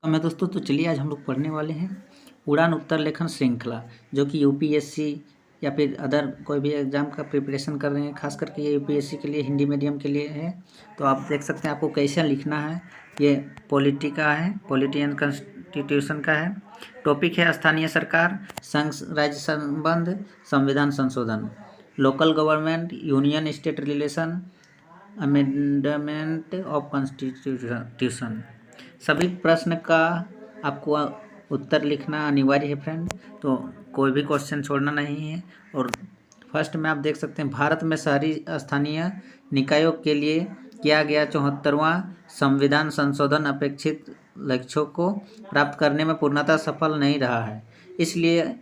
मैं दोस्तों तो चलिए आज हम लोग पढ़ने वाले हैं उड़ान उत्तर लेखन श्रृंखला, जो कि यूपीएससी या फिर अदर कोई भी एग्ज़ाम का प्रिपरेशन कर रहे हैं। खास करके ये यूपीएससी के लिए, हिंदी मीडियम के लिए है। तो आप देख सकते हैं आपको कैसे लिखना है। ये पॉलिटी का है, पॉलिटी एंड कॉन्स्टिट्यूशन का है। टॉपिक है स्थानीय सरकार, संघ राज्य संबंध, संविधान संशोधन, local government, union state relation, amendment of constitution. सभी प्रश्न का आपको उत्तर लिखना अनिवार्य है फ्रेंड, तो कोई भी क्वेश्चन छोड़ना नहीं है। और फर्स्ट में आप देख सकते हैं, भारत में शहरी स्थानीय निकायों के लिए किया गया 74वां संविधान संशोधन अपेक्षित लक्ष्यों को प्राप्त करने में पूर्णतः सफल नहीं रहा है, इसलिए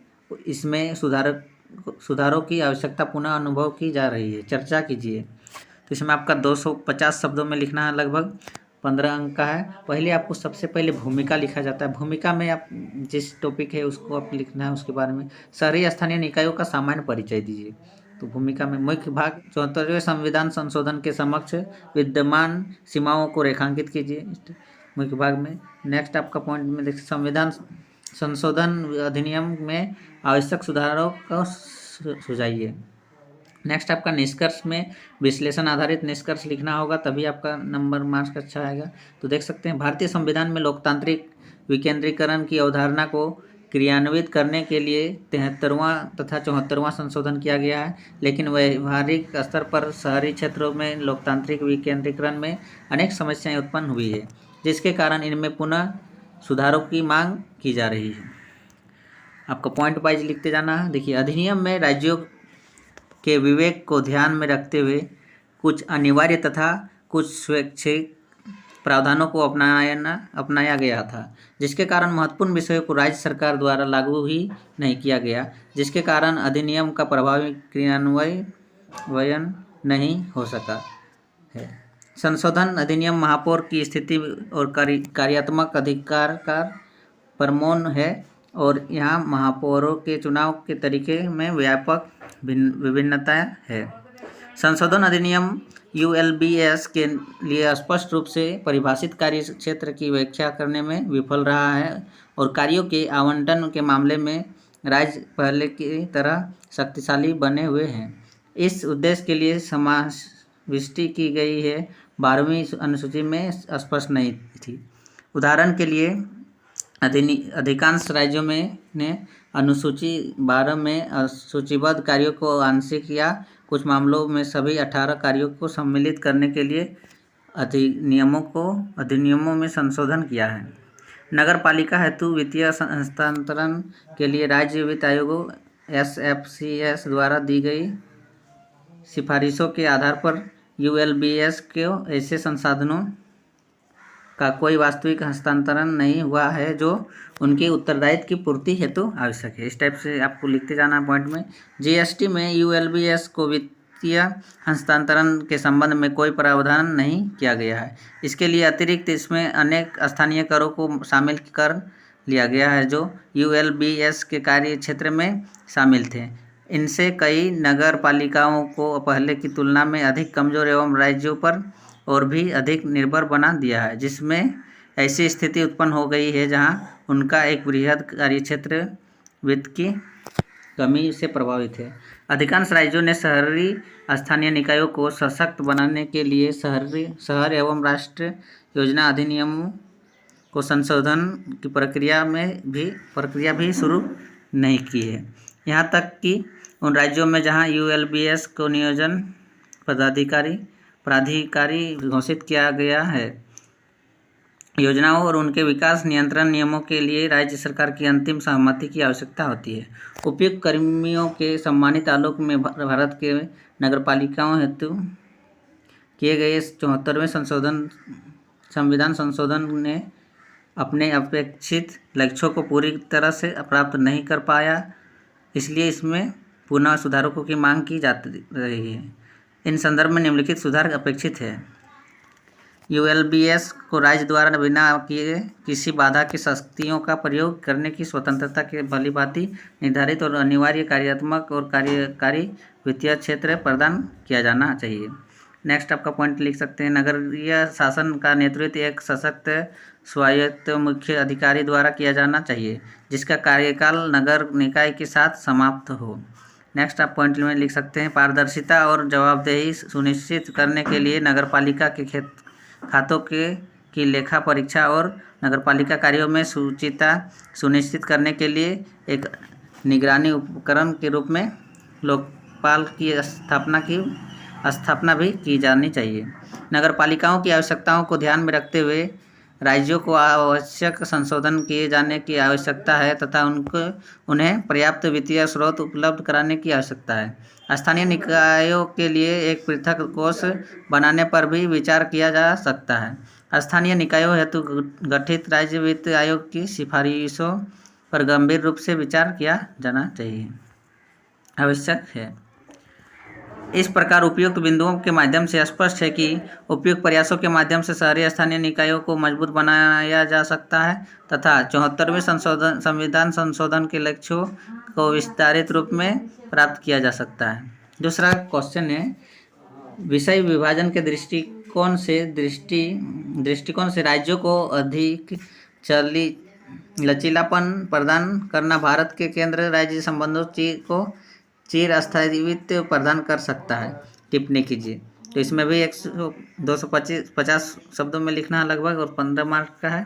इसमें सुधारों की आवश्यकता पुनः अनुभव की जा रही है। चर्चा कीजिए। तो इसमें आपका 250 शब्दों में लिखना है, लगभग 15 अंक का है। पहले आपको सबसे पहले भूमिका लिखा जाता है। भूमिका में आप जिस टॉपिक है उसको आप लिखना है, उसके बारे में। शहरी स्थानीय निकायों का सामान्य परिचय दीजिए। तो भूमिका में मुख्य भाग 74वें संविधान संशोधन के समक्ष विद्यमान सीमाओं को रेखांकित कीजिए मुख्य भाग में। नेक्स्ट आपका पॉइंट में देखिए, संविधान संशोधन अधिनियम में आवश्यक सुधारों को सुझाइए। नेक्स्ट आपका निष्कर्ष में विश्लेषण आधारित निष्कर्ष लिखना होगा, तभी आपका नंबर मार्क्स का अच्छा आएगा। तो देख सकते हैं, भारतीय संविधान में लोकतांत्रिक विकेंद्रीकरण की अवधारणा को क्रियान्वित करने के लिए 73वां तथा 74वां संशोधन किया गया है, लेकिन व्यवहारिक स्तर पर शहरी क्षेत्रों में लोकतांत्रिक विकेंद्रीकरण में अनेक समस्याएं उत्पन्न हुई है, जिसके कारण इनमें पुनः सुधारों की मांग की जा रही है। आपका पॉइंट वाइज लिखते जाना है। देखिए, अधिनियम में राज्यों के विवेक को ध्यान में रखते हुए कुछ अनिवार्य तथा कुछ स्वैच्छिक प्रावधानों को अपनाया गया था, जिसके कारण महत्वपूर्ण विषयों को राज्य सरकार द्वारा लागू ही नहीं किया गया, जिसके कारण अधिनियम का प्रभावी क्रियान्वयन नहीं हो सका है। संशोधन अधिनियम महापौर की स्थिति और कार्यात्मक अधिकार का प्रमोन है, और यहाँ महापौरों के चुनाव के तरीके में व्यापक विभिन्नता है। संशोधन अधिनियम यूएलबीएस के लिए स्पष्ट रूप से परिभाषित कार्य क्षेत्र की व्याख्या करने में विफल रहा है, और कार्यों के आवंटन के मामले में राज्य पहले की तरह शक्तिशाली बने हुए हैं। इस उद्देश्य के लिए समाविष्टि की गई है 12वीं अनुसूची में स्पष्ट नहीं थी। उदाहरण के लिए, अधिकांश राज्यों में ने अनुसूची 12 में सूचीबद्ध कार्यों को आंशिक या कुछ मामलों में सभी 18 कार्यों को सम्मिलित करने के लिए अधिनियमों में संशोधन किया है। नगर पालिका हेतु वित्तीय हस्तांतरण के लिए राज्य वित्त आयोग SFCS द्वारा दी गई सिफारिशों के आधार पर यूएलबीएस को ऐसे संसाधनों का कोई वास्तविक हस्तांतरण नहीं हुआ है जो उनके उत्तरदायित्व की पूर्ति हेतु आवश्यक है। इस टाइप से आपको लिखते जाना पॉइंट में। जीएसटी में यूएलबीएस को वित्तीय हस्तांतरण के संबंध में कोई प्रावधान नहीं किया गया है। इसके लिए अतिरिक्त इसमें अनेक स्थानीय करों को शामिल कर लिया गया है जो यूएलबीएस के कार्य क्षेत्र में शामिल थे। इनसे कई नगर पालिकाओं को पहले की तुलना में अधिक कमजोर एवं राज्यों पर और भी अधिक निर्भर बना दिया है, जिसमें ऐसी स्थिति उत्पन्न हो गई है जहां उनका एक बृहद कार्यक्षेत्र वित्त की कमी से प्रभावित है। अधिकांश राज्यों ने शहरी स्थानीय निकायों को सशक्त बनाने के लिए शहर एवं राष्ट्र योजना अधिनियमों को संशोधन की प्रक्रिया भी शुरू नहीं की है। यहाँ तक कि उन राज्यों में जहाँ यूएलबीएस को नियोजन प्राधिकारी घोषित किया गया है, योजनाओं और उनके विकास नियंत्रण नियमों के लिए राज्य सरकार की अंतिम सहमति की आवश्यकता होती है। उपयुक्त कर्मियों के सम्मानित आलोक में भारत के नगरपालिकाओं हेतु किए गए 74वें संविधान संशोधन ने अपने अपेक्षित लक्ष्यों को पूरी तरह से प्राप्त नहीं कर पाया, इसलिए इसमें पुनः सुधारों की मांग की जा रही है। इन संदर्भ में निम्नलिखित सुधार अपेक्षित है। यूएलबीएस को राज्य द्वारा बिना किए किसी बाधा की शक्तियों का प्रयोग करने की स्वतंत्रता के भलीभांति निर्धारित और अनिवार्य कार्यात्मक और कार्यकारी वित्तीय क्षेत्र प्रदान किया जाना चाहिए। नेक्स्ट आपका पॉइंट लिख सकते हैं, नगरीय शासन का नेतृत्व एक सशक्त स्वायत्त मुख्य अधिकारी द्वारा किया जाना चाहिए जिसका कार्यकाल नगर निकाय के साथ समाप्त हो। नेक्स्ट आप पॉइंट में लिख सकते हैं, पारदर्शिता और जवाबदेही सुनिश्चित करने के लिए नगरपालिका के खातों की लेखा परीक्षा और नगरपालिका कार्यों में शुचिता सुनिश्चित करने के लिए एक निगरानी उपकरण के रूप में लोकपाल की स्थापना भी की जानी चाहिए। नगरपालिकाओं की आवश्यकताओं को ध्यान में रखते हुए राज्यों को आवश्यक संशोधन किए जाने की आवश्यकता है तथा उन्हें पर्याप्त वित्तीय स्रोत उपलब्ध कराने की आवश्यकता है। स्थानीय निकायों के लिए एक पृथक कोष बनाने पर भी विचार किया जा सकता है। स्थानीय निकायों हेतु गठित राज्य वित्त आयोग की सिफारिशों पर गंभीर रूप से विचार किया जाना चाहिए, आवश्यक है। इस प्रकार उपयुक्त बिंदुओं के माध्यम से स्पष्ट है कि उपयुक्त प्रयासों के माध्यम से शहरी स्थानीय निकायों को मजबूत बनाया जा सकता है तथा 74वें संविधान संशोधन के लक्ष्यों को विस्तारित रूप में प्राप्त किया जा सकता है। दूसरा क्वेश्चन है, विषय विभाजन के दृष्टिकोण से राज्यों को अधिक लचीलापन प्रदान करना भारत के केंद्र राज्य संबंधों को चिरस्थायित्व प्रदान कर सकता है। टिप्पणी कीजिए। तो इसमें भी 250 शब्दों में लिखना है लगभग और 15 मार्क का है।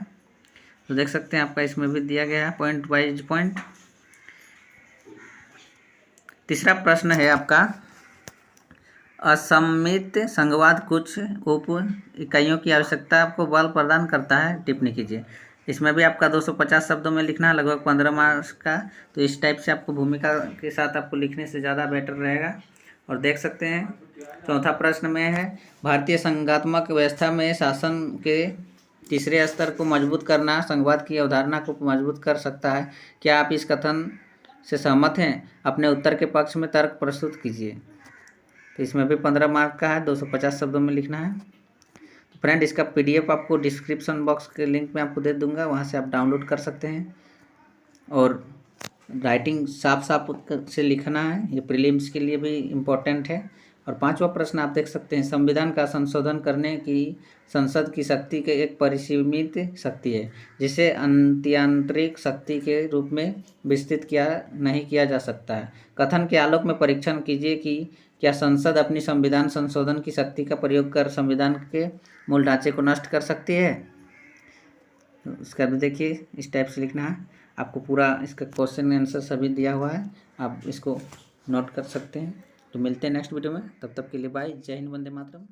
तो देख सकते हैं आपका इसमें भी दिया गया है पॉइंट वाइज पॉइंट। तीसरा प्रश्न है आपका, असममित संघवाद कुछ उप इकाइयों की आवश्यकता को बल प्रदान करता है। टिप्पणी कीजिए। इसमें भी आपका 250 शब्दों में लिखना है लगभग 15 मार्क्स का। तो इस टाइप से आपको भूमिका के साथ आपको लिखने से ज़्यादा बेटर रहेगा। और देख सकते हैं चौथा प्रश्न में है, भारतीय संघात्मक व्यवस्था में शासन के तीसरे स्तर को मजबूत करना संघवाद की अवधारणा को मजबूत कर सकता है। क्या आप इस कथन से सहमत हैं? अपने उत्तर के पक्ष में तर्क प्रस्तुत कीजिए। तो इसमें भी 15 मार्क का है, 250 शब्दों में लिखना है। फ्रेंड, इसका PDF आपको डिस्क्रिप्शन बॉक्स के लिंक में आपको दे दूंगा, वहाँ से आप डाउनलोड कर सकते हैं। और राइटिंग साफ से लिखना है, ये प्रीलिम्स के लिए भी इम्पोर्टेंट है। और 5वां प्रश्न आप देख सकते हैं, संविधान का संशोधन करने की संसद की शक्ति के एक परिसीमित शक्ति है जिसे अत्यंतरिक शक्ति के रूप में विस्तृत नहीं किया जा सकता है। कथन के आलोक में परीक्षण कीजिए कि क्या संसद अपनी संविधान संशोधन की शक्ति का प्रयोग कर संविधान के मूल ढांचे को नष्ट कर सकती है। इसका भी देखिए, इस टाइप से लिखना है। आपको पूरा इसका क्वेश्चन आंसर सभी दिया हुआ है, आप इसको नोट कर सकते हैं। तो मिलते हैं नेक्स्ट वीडियो में, तब तक के लिए बाय। जय हिंद, वंदे मातरम।